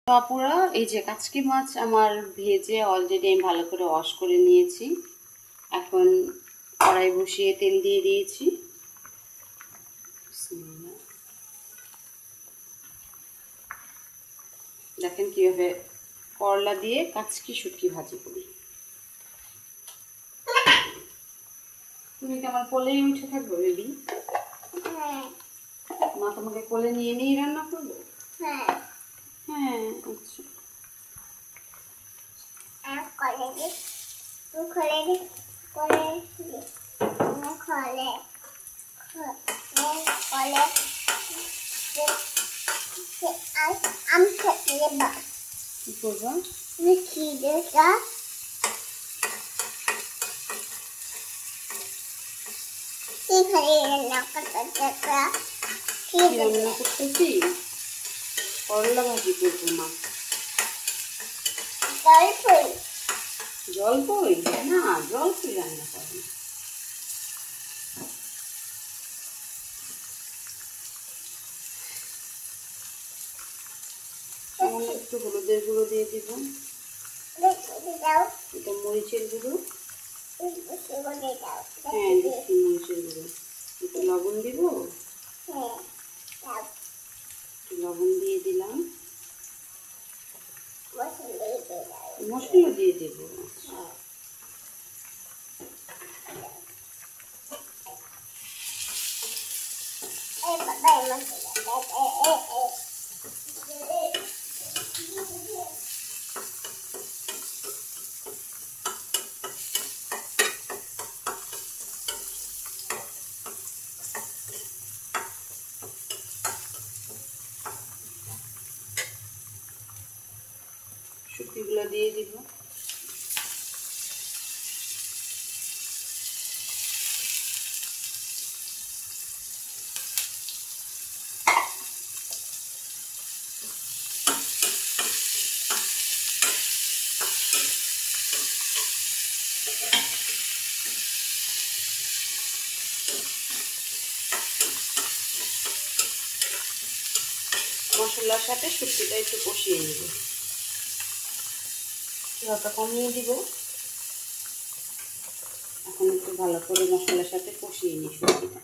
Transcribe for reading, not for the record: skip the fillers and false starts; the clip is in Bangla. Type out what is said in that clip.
তো আপুরা, এই যে কাচকি মাছ আমার ভেজে অলরেডি আমি ভালো করে ওয়াশ করে নিয়েছি। এখন কড়াই বসিয়ে তেল দিয়ে দিয়েছি। দেখেন কিভাবে করলা দিয়ে কাচকি শুটকি ভাজি করি। তুমি কি আমার কোলেই উঠে থাকবে বেবি? মা তোমাকে কোলে নিয়ে নিয়ে রান্না করবো? হ্যাঁ, আচ্ছা। কি করবো? রান্না করতেছি করলা ভাজি করবো মা। জলপই না, জলপই রান্না করবো। একটু হলুদের গুঁড়ো দিয়ে দিব, এটা মরিচের গুঁড়ো, হ্যাঁ দিচ্ছি মরিচের গুঁড়ো। একটু লবণ দিব, একটু লবণ দিয়ে দিলাম, মশলা দিয়ে দেব। শুটকিগুলো দিয়ে দিব। মশলার সাথে শুটকিটা একটু কষিয়ে নেব, চুলাটা কমিয়ে দিব। এখন একটু ভালো করে মশলার সাথে কষিয়ে নিই শুটকিটা।